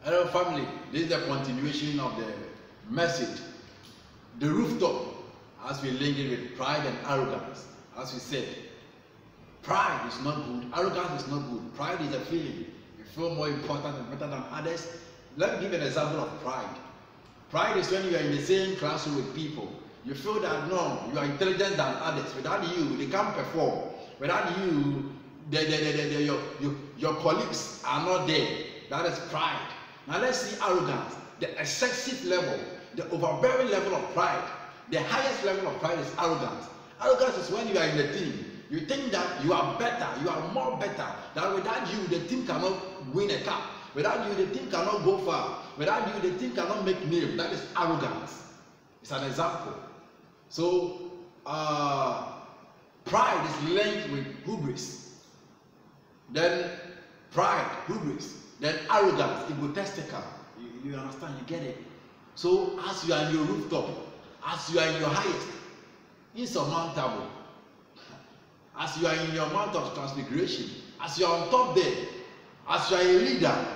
Hello family, this is the continuation of the message. The rooftop, as we link it with pride and arrogance. As we said, pride is not good, arrogance is not good. Pride is a feeling. You feel more important and better than others. Let me give an example of pride. Pride is when you are in the same classroom with people. You feel that no, you are intelligent than others. Without you, they can't perform. Without you, your colleagues are not there. That is pride. Now let's see arrogance, the excessive level, the overbearing level of pride. The highest level of pride is arrogance. Arrogance is when you are in the team. You think that you are better, you are more better, that without you, the team cannot win a cup. Without you, the team cannot go far. Without you, the team cannot make name. That is arrogance. It's an example. So, pride is linked with hubris. Then pride, hubris. Then arrogance, egotistical. You understand? You get it? So as you are in your rooftop, as you are in your highest, insurmountable, as you are in your mount of transfiguration, as you are on top there, as you are a leader,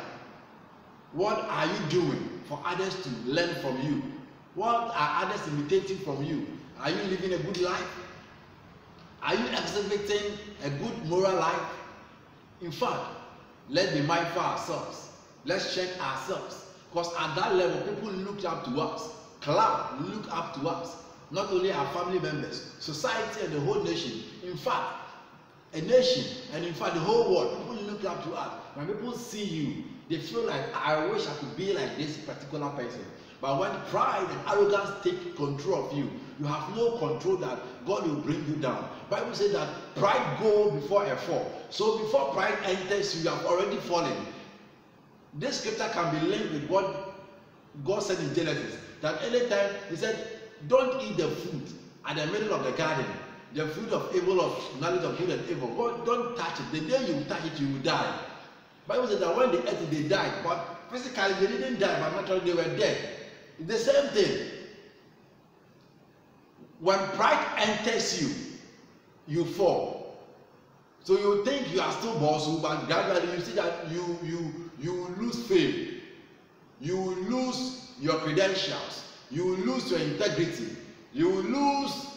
what are you doing for others to learn from you? What are others imitating from you? Are you living a good life? Are you exhibiting a good moral life? In fact, let's be mindful ourselves. Let's check ourselves. Because at that level, people look up to us. Cloud look up to us. Not only our family members, society and the whole nation. In fact, a nation and in fact the whole world, people look up to us. When people see you, they feel like, I wish I could be like this particular person. But when pride and arrogance take control of you, you have no control that God will bring you down. Bible says that pride goes before a fall. So before pride enters you, you have already fallen. This scripture can be linked with what God said in Genesis. That anytime he said, don't eat the fruit at the middle of the garden. The fruit of evil, of knowledge of good and evil. God, don't touch it. The day you touch it, you will die. Bible says that when they ate it, they died. But physically, they didn't die, but naturally, they were dead. It's the same thing. When pride enters you, you fall. So you think you are still bossy, but gradually you see that you lose fame. You lose your credentials. You lose your integrity. You lose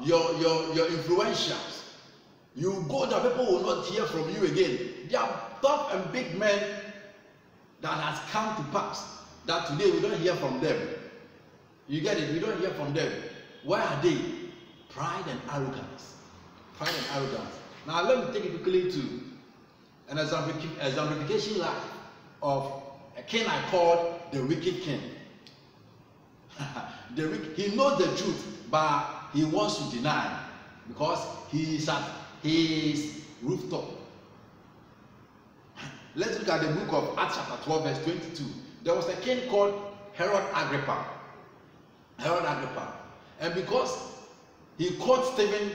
your influentials. You go that people will not hear from you again. There are tough and big men that has come to pass that today we don't hear from them. You get it? We don't hear from them. Why are they? Pride and arrogance. Pride and arrogance. Now let me take you quickly to an exemplification life of a king I called the wicked king. He knows the truth, but he wants to deny because he is at his rooftop. Let's look at the book of Acts chapter 12 verse 22. There was a king called Herod Agrippa. Herod Agrippa. And because he caught Stephen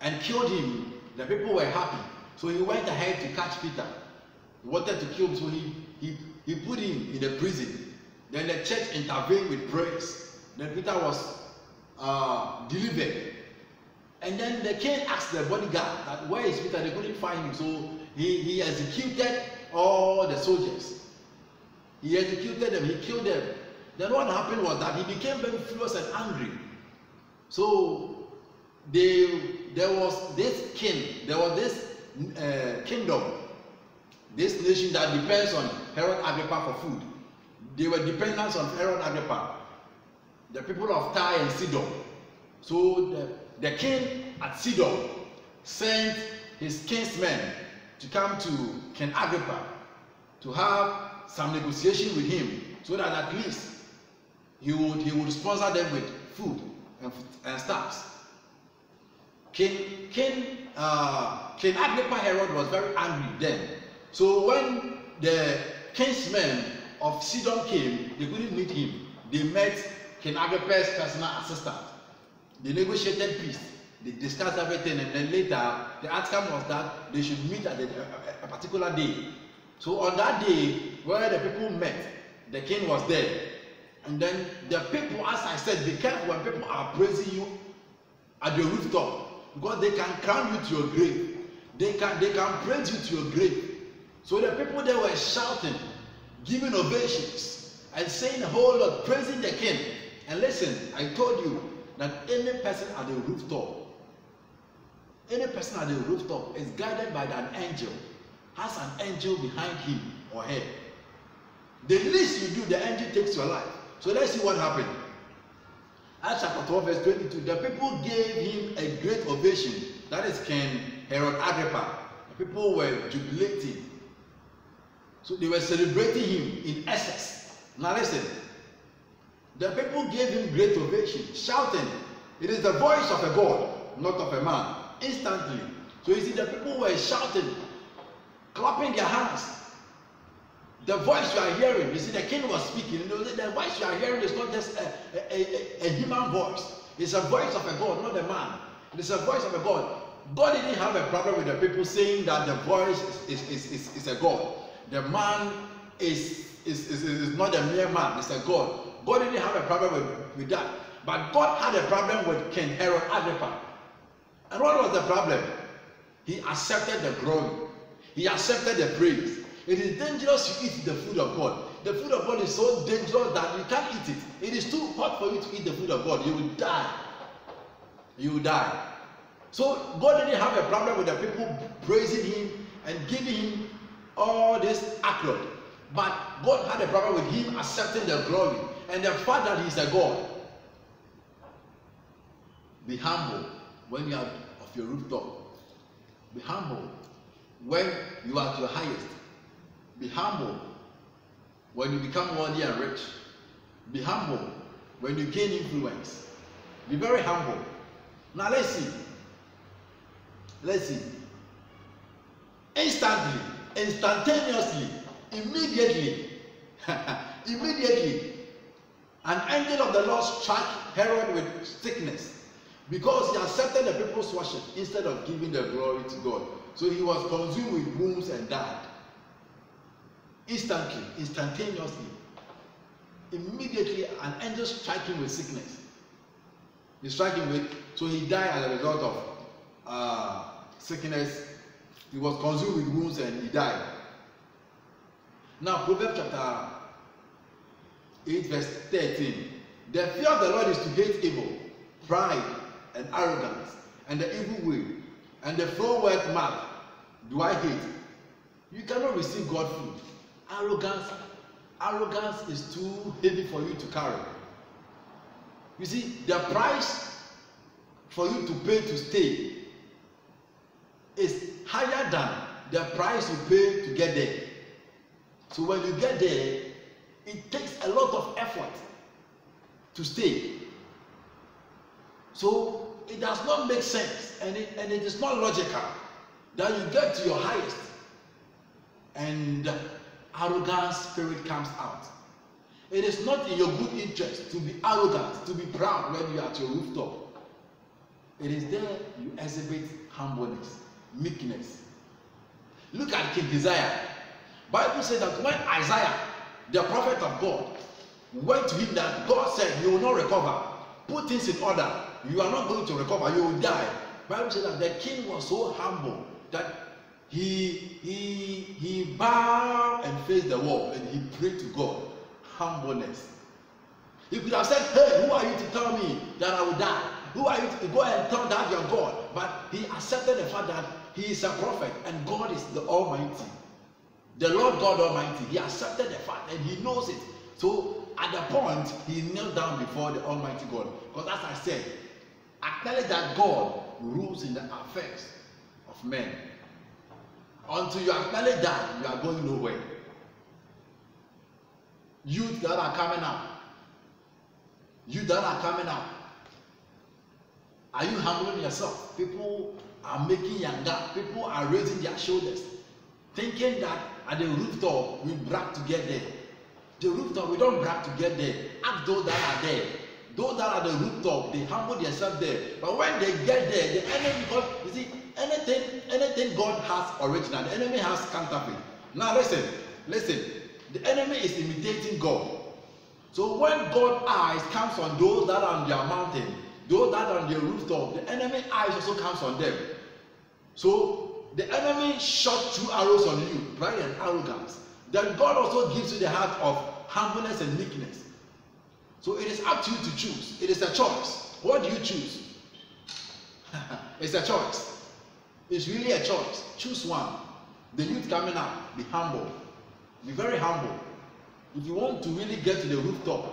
and killed him, the people were happy. So he went ahead to catch Peter. He wanted to kill him, so he put him in the prison. Then the church intervened with prayers. Then Peter was delivered. And then the king asked the bodyguard that where is Peter? They couldn't find him. So he executed all the soldiers. He executed them, he killed them. Then what happened was that he became very furious and angry. So there was this king, there was this kingdom, this nation that depends on Herod Agrippa for food. They were dependent on Herod Agrippa, the people of Tyre and Sidon. So the king at Sidon sent his kinsmen to come to King Agrippa to have some negotiation with him, so that at least he would sponsor them with food and stuff. King Agrippa Herod was very angry then. So when the kinsmen of Sidon came, they couldn't meet him. They met King Agrippa's personal assistant. They negotiated peace. They discussed everything, and then later the outcome was that they should meet at a particular day. So on that day, where the people met, the king was there. And then the people, as I said, be careful when people are praising you at the rooftop, because they can crown you to your grave. They can praise you to your grave. So the people there were shouting, giving ovations and saying a whole lot, praising the king. And listen, I told you that any person at the rooftop is guided by an angel, has an angel behind him or her. The least you do, the angel takes your life. So let's see what happened. Acts chapter 12 verse 22, the people gave him a great ovation. That is King Herod Agrippa. The people were jubilating. So they were celebrating him in excess. Now listen, the people gave him great ovation, shouting, it is the voice of a God, not of a man. Instantly. So you see, the people were shouting, clapping their hands. The voice you are hearing, you see, the king was speaking. You know, the voice you are hearing is not just a human voice. It's a voice of a God, not a man. It's a voice of a God. God didn't have a problem with the people saying that the voice is a God. The man is not a mere man, it's a God. God didn't have a problem with that. But God had a problem with King Herod Agrippa. And what was the problem? He accepted the glory. He accepted the praise. It is dangerous to eat the food of God. The food of God is so dangerous that you can't eat it. It is too hot for you to eat the food of God. You will die. You will die. So God didn't have a problem with the people praising him and giving him all this accolade. But God had a problem with him accepting the glory and the fact that he is a God. Be humble when you are of your rooftop. Be humble when you are at your highest. Be humble when you become wealthy and rich. Be humble when you gain influence. Be very humble. Now let's see. Let's see. Instantly, instantaneously, immediately, immediately, an angel of the Lord struck Herod with sickness because he accepted the people's worship instead of giving the glory to God. So he was consumed with wounds and died. Instantly, instantaneously, immediately, an angel struck him with sickness. He struck him with, so he died as a result of sickness. He was consumed with wounds and he died. Now, Proverbs chapter 8, verse 13. The fear of the Lord is to hate evil, pride, and arrogance, and the evil way, and the froward mouth do I hate. You cannot receive God food. Arrogance is too heavy for you to carry. You see, the price for you to pay to stay is higher than the price you pay to get there. So when you get there, it takes a lot of effort to stay. So it does not make sense, and it is not logical that you get to your highest and arrogant spirit comes out. It is not in your good interest to be arrogant, to be proud when you are at your rooftop. It is there you exhibit humbleness, meekness. Look at King Isaiah. Bible says that when Isaiah, the prophet of God, went to him, that God said, you will not recover. Put things in order. You are not going to recover. You will die. Bible says that the king was so humble that he bowed and faced the wall and he prayed to God. Humbleness. He could have said, hey, who are you to tell me that I will die? Who are you to go and tell that you're God? But he accepted the fact that he is a prophet and God is the Almighty. The Lord God Almighty. He accepted the fact and he knows it. So at the point, he knelt down before the Almighty God. Because as I said, acknowledge that God rules in the affairs of men. Until you acknowledge that, you are going nowhere. Youth that are coming out. Are you humbling yourself? People are making younger. People are raising their shoulders, thinking that at the rooftop we brag to get there. The rooftop, we don't brag to get there. Ask those that are there. Those that are at the rooftop, they humble themselves there. But when they get there, the enemy, because you see, anything God has original, the enemy has counterfeit. Now listen. The enemy is imitating God. So when God's eyes comes on those that are on their mountain, those that are on their rooftop, the enemy eyes also comes on them. So the enemy shot 2 arrows on you, pride and arrogance. then God also gives you the heart of humbleness and meekness. So it is up to you to choose. It is a choice. What do you choose? It's a choice. It's really a choice. Choose one. The youth coming up, be humble. Be very humble. If you want to really get to the rooftop,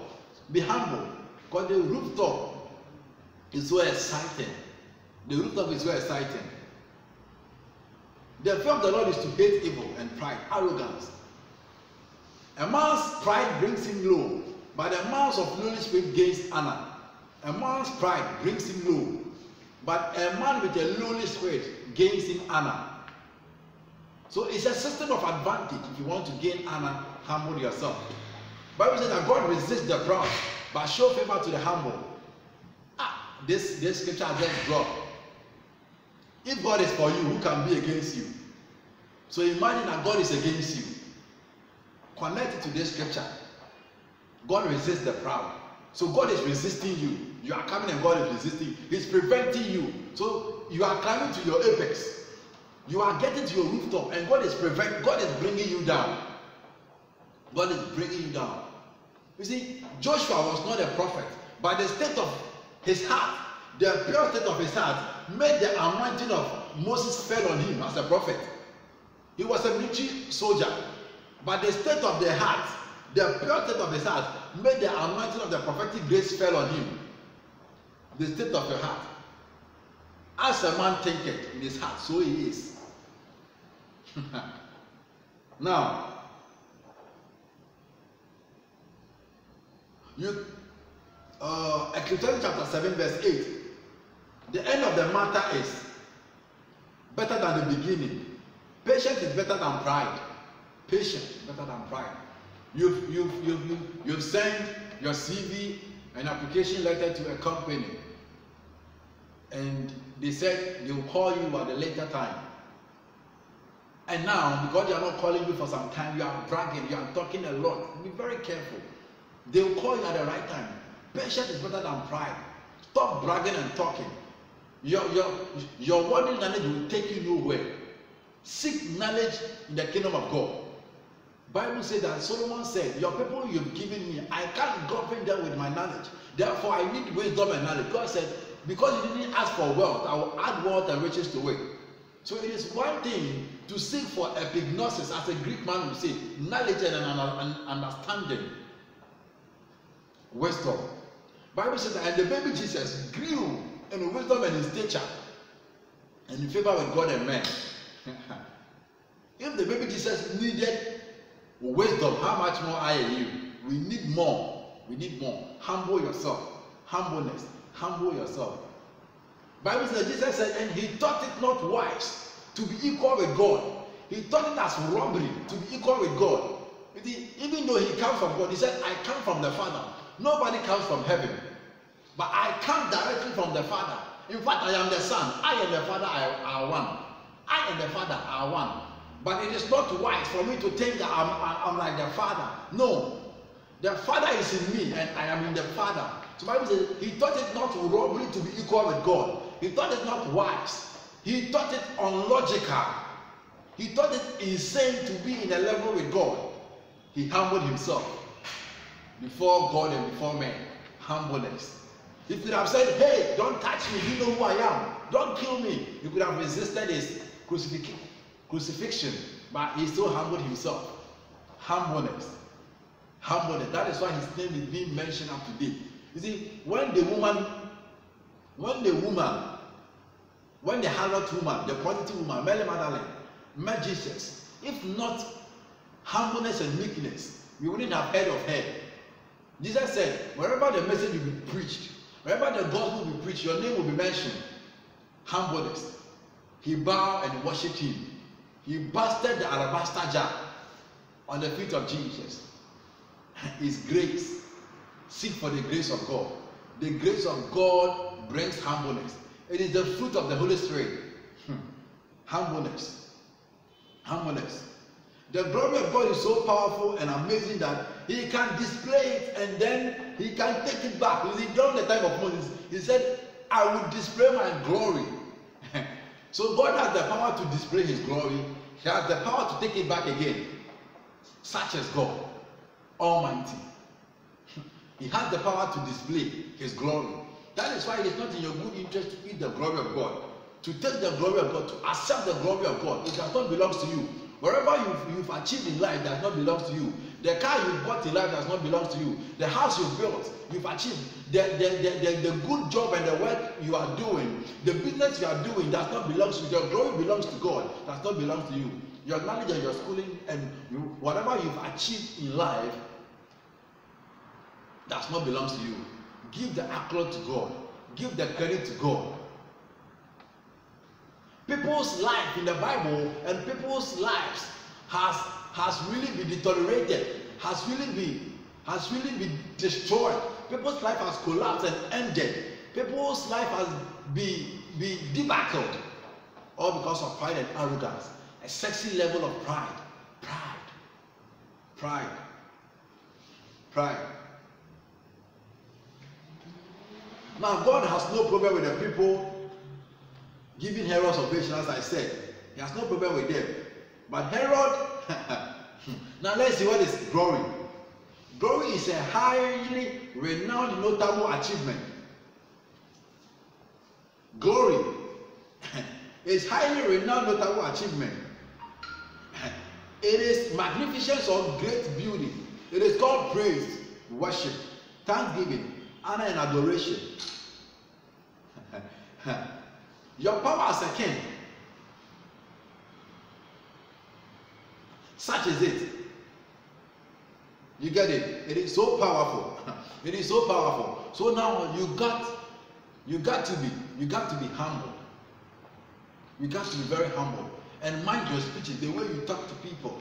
be humble. Because the rooftop is so exciting. The rooftop is so exciting. The fear of the Lord is to hate evil and pride, arrogance. A man's pride brings him low, but a man's of lowly spirit gains honor. A man's pride brings him low, but a man with a lowly spirit gains him honor. So it's a system of advantage. If you want to gain honor, humble yourself. The Bible says that God resists the proud, but show favor to the humble. This scripture I just dropped. If God is for you, who can be against you? So imagine that God is against you. Connect it to this scripture. God resists the proud. So God is resisting you. You are coming and God is resisting you. He's preventing you. So you are climbing to your apex. You are getting to your rooftop and God is bringing you down. God is bringing you down. You see, Joshua was not a prophet, but the state of his heart, the pure state of his heart, made the anointing of Moses fell on him as a prophet. He was a military soldier, but the state of the heart, the pure state of his heart, made the anointing of the prophetic grace fell on him. The state of your heart. As a man thinketh in his heart, so he is. Now, Ecclesiastes chapter 7 verse 8. The end of the matter is better than the beginning. Patience is better than pride. Patience better than pride. You've sent your CV, an application letter to a company, and they said they will call you at a later time. And now, because they are not calling you for some time, you are bragging, you are talking a lot. Be very careful. They will call you at the right time. Patience is better than pride. Stop bragging and talking. Your worldly knowledge will take you nowhere. Seek knowledge in the kingdom of God. Bible says that Solomon said, your people you've given me, I can't govern them with my knowledge. Therefore, I need wisdom and knowledge. God said, because you didn't ask for wealth, I will add wealth and riches to it. So it is one thing to seek for epignosis, as a Greek man would say, knowledge and understanding. Wisdom. Bible says that, and the baby Jesus grew in wisdom and in stature and in favor with God and men. If the baby Jesus needed wisdom, how much more I and you? We need more. We need more. Humble yourself. Humbleness. Humble yourself. Bible says Jesus said, and he thought it not wise to be equal with God. He thought it as robbery to be equal with God. Even though he comes from God, he said, I come from the Father. Nobody comes from heaven, but I come directly from the Father. In fact, I am the Son. I and the Father are one. I and the Father are one. But it is not wise for me to think that I'm like the Father. No. The Father is in me and I am in the Father. So the Bible says he thought it not robbery to be equal with God. He thought it not wise. He thought it unlogical. He thought it insane to be in a level with God. He humbled himself before God and before men. Humbleness. He could have said, hey, don't touch me. You know who I am. Don't kill me. He could have resisted his crucifixion, but he still humbled himself. Humbleness. Humbleness. That is why his name is being mentioned up to date. You see, when the harlot woman, the prostitute woman, Mary Magdalene, met Jesus, if not humbleness and meekness, we wouldn't have heard of her. Jesus said, wherever the message will be preached, wherever the gospel will be preached, your name will be mentioned. Humbleness. He bowed and worshipped him. He busted the alabaster jar on the feet of Jesus. His grace. Seek for the grace of God. The grace of God brings humbleness. It is the fruit of the Holy Spirit. Humbleness. Humbleness. The glory of God is so powerful and amazing that he can display it and then he can take it back. You see, during the time of Moses, he said, I will display my glory. So God has the power to display his glory. He has the power to take it back again. such as God Almighty. He has the power to display His glory. That is why it is not in your good interest to eat the glory of God, to take the glory of God, to accept the glory of God. It does not belong to you. Wherever you've achieved in life does not belong to you. The car you bought in life does not belong to you. The house you built, you've achieved. The good job and the work you are doing, the business you are doing does not belong to you. The glory belongs to God, does not belong to you. Your knowledge and your schooling and whatever you've achieved in life does not belong to you. Give the accolade to God. Give the credit to God. People's life in the Bible and people's lives has really been deteriorated, has really been destroyed. People's life has collapsed and ended. People's life has been debacled, all because of pride and arrogance. A sexy level of pride. Now God has no problem with the people giving Herod's ovation, as I said. He has no problem with them. But Herod, now let's see what is glory. Glory is a highly renowned, notable achievement. Glory is highly renowned, notable achievement. It is magnificence or great beauty. It is called praise, worship, thanksgiving, honor and adoration. Your power as a king, such is it. You get it? It is so powerful. It is so powerful. So now you got to be humble. You got to be very humble and mind your speeches, the way you talk to people.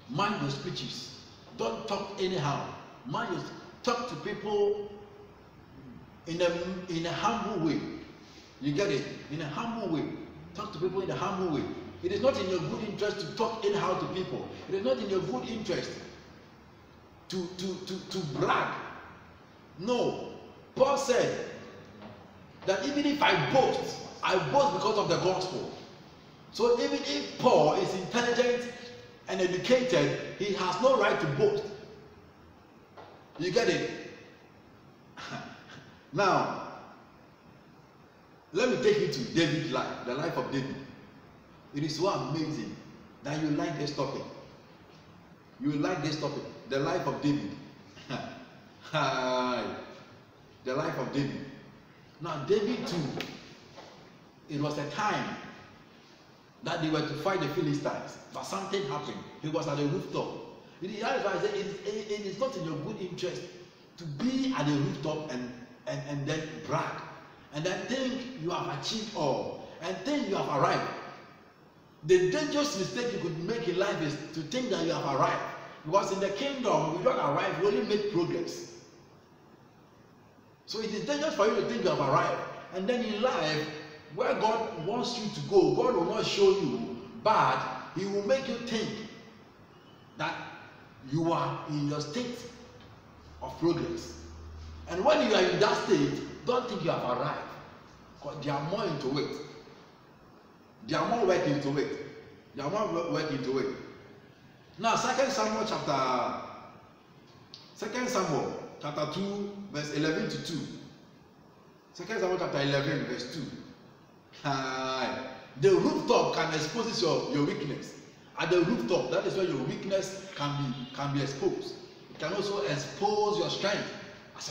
Mind your speeches. Don't talk anyhow. Talk to people in a humble way. You get it? In a humble way. Talk to people in a humble way. It is not in your good interest to talk anyhow to people. It is not in your good interest to brag. No. Paul said that even if I boast because of the gospel. So even if Paul is intelligent and educated, he has no right to boast. You get it? Now, let me take you to David's life, the life of David. It is so amazing that you like this topic. You like this topic, the life of David. The life of David. Now, David too, it was a time that they were to fight the Philistines, but something happened. He was at the rooftop. It is not in your good interest to be at the rooftop and then brag, and then think you have achieved all, and think you have arrived. The dangerous mistake you could make in life is to think that you have arrived. Because in the kingdom, we don't arrive, we only make progress. So it is dangerous for you to think you have arrived. And then in life, where God wants you to go, God will not show you, but He will make you think that you are in your state of progress. And when you are in that state, don't think you have arrived. Because there are more into it. There are more work into it. There are more work into it. Now, 2 Samuel chapter 2, verse 11 to 2. 2 Samuel chapter 11, verse 2. The rooftop can expose your weakness. At the rooftop, that is where your weakness can be exposed. It can also expose your strength as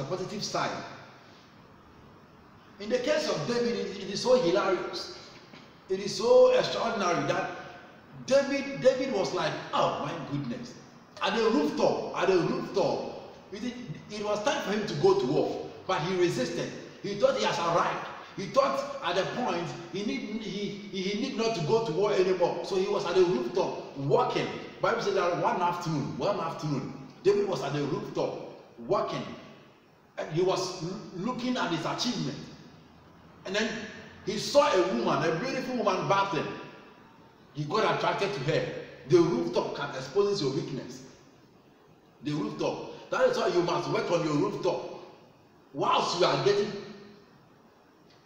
a positive side. In the case of David, it is so hilarious. It is so extraordinary that David was like, oh my goodness. At the rooftop, it was time for him to go to war, but he resisted. He thought he has arrived. He thought at the point he need not to go to war anymore. So he was at the rooftop walking. The Bible says that one afternoon, David was at the rooftop walking, and he was looking at his achievement. And then he saw a woman, a beautiful woman bathing. He got attracted to her. The rooftop can expose your weakness. The rooftop. That is why you must work on your rooftop whilst you are getting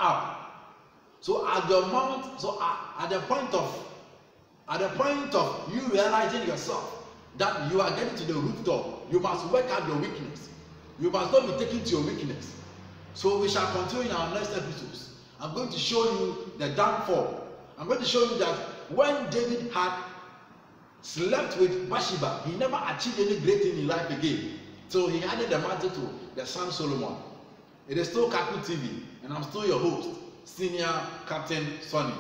up. So at the point of At the point of you realizing yourself that you are getting to the rooftop, you must work out your weakness. You must not be taken to your weakness. So we shall continue in our next episodes. I'm going to show you the downfall. I'm going to show you that when David had slept with Bathsheba, he never achieved any great thing in life again. So he handed the mantle to the son Solomon. It is still Kaku TV, and I'm still your host, Senior Captain Sonny.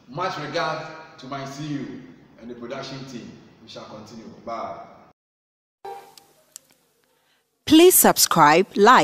Much regards to my CEO and the production team. We shall continue. Bye. Please subscribe, like,